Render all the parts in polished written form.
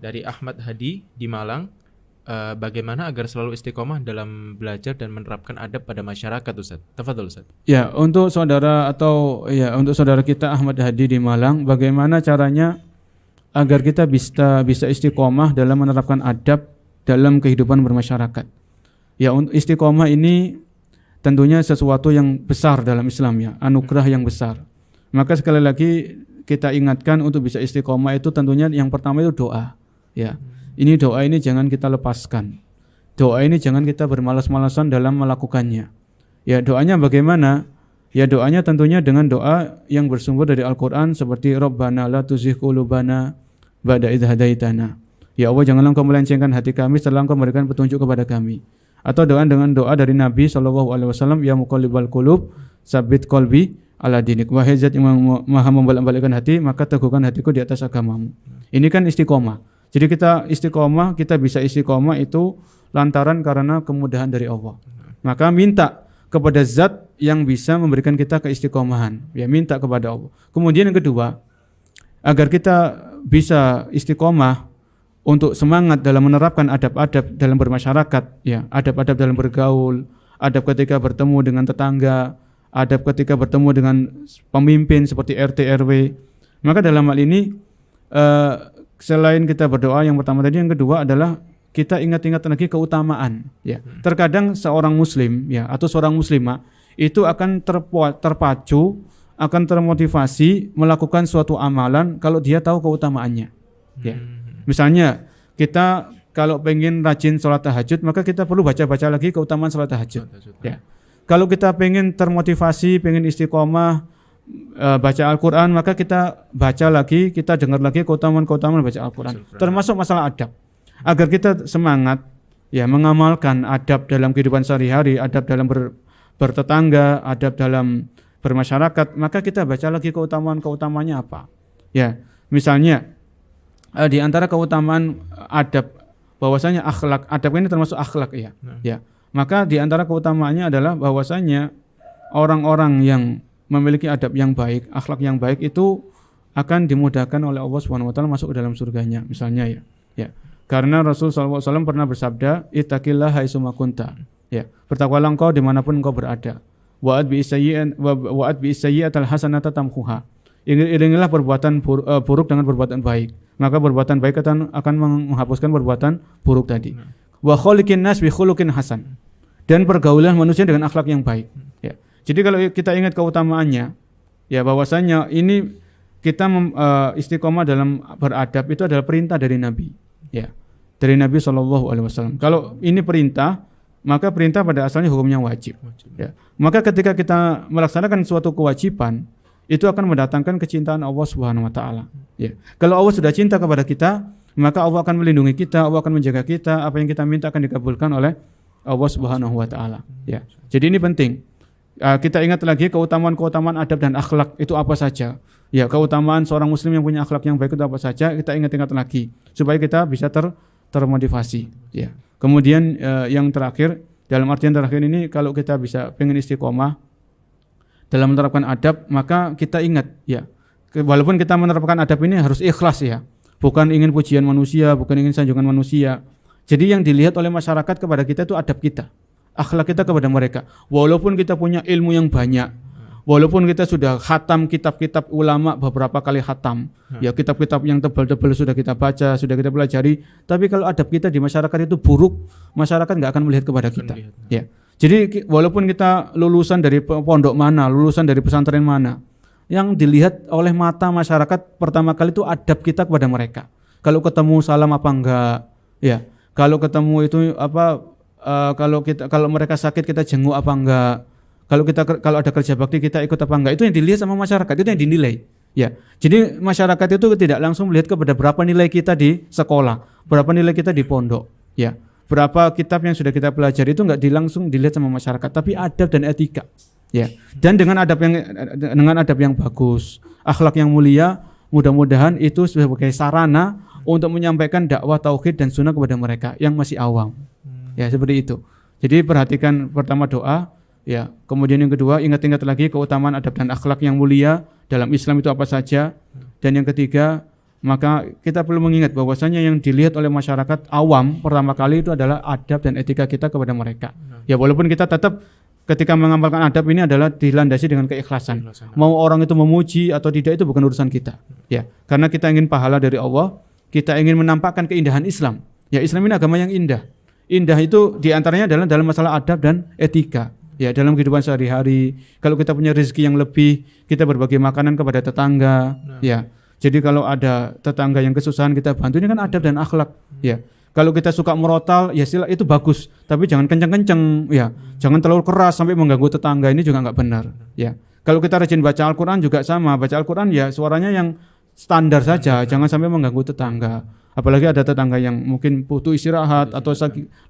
dari Ahmad Hadi di Malang. Bagaimana agar selalu istiqomah dalam belajar dan menerapkan adab pada masyarakat, Ustaz? Tafadhol, Ustaz. Ya, untuk saudara kita Ahmad Hadi di Malang, bagaimana caranya agar kita bisa istiqomah dalam menerapkan adab dalam kehidupan bermasyarakat? Ya, untuk istiqomah ini tentunya sesuatu yang besar dalam Islam, ya, anugerah yang besar. Maka sekali lagi kita ingatkan untuk bisa istiqomah itu tentunya yang pertama itu doa, ya. Ini doa ini jangan kita lepaskan. Doa ini jangan kita bermalas-malasan dalam melakukannya. Ya, doanya bagaimana? Ya, doanya tentunya dengan doa yang bersumber dari Al-Qur'an seperti Rabbana la tuzigh qulubana ba'da idh hadaitana. Ya Allah, janganlah Engkau melencengkan hati kami setelah Engkau memberikan petunjuk kepada kami. Atau dengan doa dari Nabi SAW, ya muqallibal qulub, tsabbit qalbi ala dinik. Wahai Zat yang maha membolak-balikkan hati, maka teguhkan hatiku di atas agamamu. Ini kan istiqomah. Jadi kita istiqomah, kita bisa istiqomah itu lantaran karena kemudahan dari Allah. Maka minta kepada Zat yang bisa memberikan kita keistiqomahan. Ya, minta kepada Allah. Kemudian yang kedua, agar kita bisa istiqomah untuk semangat dalam menerapkan adab-adab dalam bermasyarakat, ya, adab-adab dalam bergaul, adab ketika bertemu dengan tetangga, adab ketika bertemu dengan pemimpin seperti RT RW. Maka dalam hal ini selain kita berdoa yang pertama tadi, yang kedua adalah kita ingat-ingat lagi keutamaan, ya. Terkadang seorang muslim, ya, atau seorang muslimah itu akan terpacu, akan termotivasi melakukan suatu amalan kalau dia tahu keutamaannya, ya. Misalnya kita kalau pengen rajin sholat tahajud, maka kita perlu baca-baca lagi keutamaan sholat tahajud, ya. Kalau kita pengen termotivasi, pengen istiqomah baca Al-Quran, maka kita baca lagi, kita dengar lagi keutamaan-keutamaan baca Al-Quran. Termasuk masalah adab. Agar kita semangat, ya, mengamalkan adab dalam kehidupan sehari-hari, adab dalam bertetangga, adab dalam bermasyarakat, maka kita baca lagi keutamaan-keutamaannya apa. Ya, misalnya di antara keutamaan adab bahwasanya akhlak, adab ini termasuk akhlak, ya. Ya. Maka di antara keutamaannya adalah bahwasanya orang-orang yang memiliki adab yang baik, akhlak yang baik itu akan dimudahkan oleh Allah Subhanahu wa taala masuk ke dalam surganya, misalnya, ya. Ya. Karena Rasul SAW pernah bersabda, ittaqillaha haitsuma kunta. Ya, bertakwalah engkau dimanapun engkau berada. Wa'ad bi sayyi'atal hasanata tamhuha. Iringilah perbuatan buruk dengan perbuatan baik, maka perbuatan baik akan menghapuskan perbuatan buruk tadi. Wa khaliqin nas bi khuluqin hasan. Dan pergaulan manusia dengan akhlak yang baik, ya. Jadi kalau kita ingat keutamaannya, ya, bahwasanya ini kita istiqomah dalam beradab itu adalah perintah dari Nabi, ya, dari Nabi SAW. Kalau ini perintah, maka perintah pada asalnya hukumnya wajib, ya. Maka ketika kita melaksanakan suatu kewajiban, itu akan mendatangkan kecintaan Allah Subhanahu wa taala, ya. Kalau Allah sudah cinta kepada kita, maka Allah akan melindungi kita, Allah akan menjaga kita, apa yang kita minta akan dikabulkan oleh Allah Subhanahu wa taala, ya. Jadi ini penting. Kita ingat lagi keutamaan-keutamaan adab dan akhlak itu apa saja. Ya, keutamaan seorang muslim yang punya akhlak yang baik itu apa saja, kita ingat-ingat lagi supaya kita bisa termotivasi, ya. Kemudian yang terakhir, dalam artian terakhir ini, kalau kita bisa pengen istiqomah dalam menerapkan adab, maka kita ingat, ya, walaupun kita menerapkan adab ini harus ikhlas, ya. Bukan ingin pujian manusia, bukan ingin sanjungan manusia. Jadi yang dilihat oleh masyarakat kepada kita itu adab kita, akhlak kita kepada mereka. Walaupun kita punya ilmu yang banyak, walaupun kita sudah khatam kitab-kitab ulama beberapa kali khatam, ya, kitab-kitab yang tebal-tebal sudah kita baca, sudah kita pelajari, tapi kalau adab kita di masyarakat itu buruk, masyarakat nggak akan melihat kepada kita, ya. Jadi walaupun kita lulusan dari pondok mana, lulusan dari pesantren mana, yang dilihat oleh mata masyarakat pertama kali itu adab kita kepada mereka. Kalau ketemu salam apa enggak, ya. Kalau ketemu itu apa, kalau mereka sakit kita jenguk apa enggak, kalau ada kerja bakti kita ikut apa enggak, itu yang dilihat sama masyarakat, itu yang dinilai, ya. Jadi masyarakat itu tidak langsung melihat kepada berapa nilai kita di sekolah, berapa nilai kita di pondok, ya, berapa kitab yang sudah kita pelajari, itu enggak langsung dilihat sama masyarakat, tapi adab dan etika, ya. Dan dengan adab yang bagus, akhlak yang mulia, mudah-mudahan itu sebagai sarana untuk menyampaikan dakwah tauhid dan sunnah kepada mereka yang masih awam. Ya, seperti itu. Jadi perhatikan pertama doa, ya. Kemudian yang kedua, ingat-ingat lagi keutamaan adab dan akhlak yang mulia dalam Islam itu apa saja. Dan yang ketiga, maka kita perlu mengingat bahwasanya yang dilihat oleh masyarakat awam pertama kali itu adalah adab dan etika kita kepada mereka. Ya walaupun kita tetap ketika mengamalkan adab ini adalah dilandasi dengan keikhlasan. Mau orang itu memuji atau tidak itu bukan urusan kita. Ya, karena kita ingin pahala dari Allah, kita ingin menampakkan keindahan Islam. Ya, Islam ini agama yang indah. Indah itu diantaranya adalah dalam masalah adab dan etika. Ya, dalam kehidupan sehari-hari, kalau kita punya rezeki yang lebih, kita berbagi makanan kepada tetangga. Ya, jadi kalau ada tetangga yang kesusahan kita bantu, ini kan adab dan akhlak. Ya, kalau kita suka merotal, ya sila itu bagus, tapi jangan kenceng-kenceng. Ya, jangan terlalu keras sampai mengganggu tetangga, ini juga nggak benar. Ya, kalau kita rajin baca Al-Quran juga sama, baca Al-Quran ya suaranya yang standar saja, jangan sampai mengganggu tetangga. Apalagi ada tetangga yang mungkin butuh istirahat atau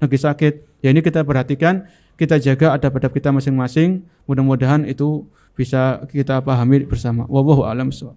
lagi sakit. Ya ini kita perhatikan, kita jaga adab-adab kita masing-masing. Mudah-mudahan itu bisa kita pahami bersama. Wallahu a'lam bishawab.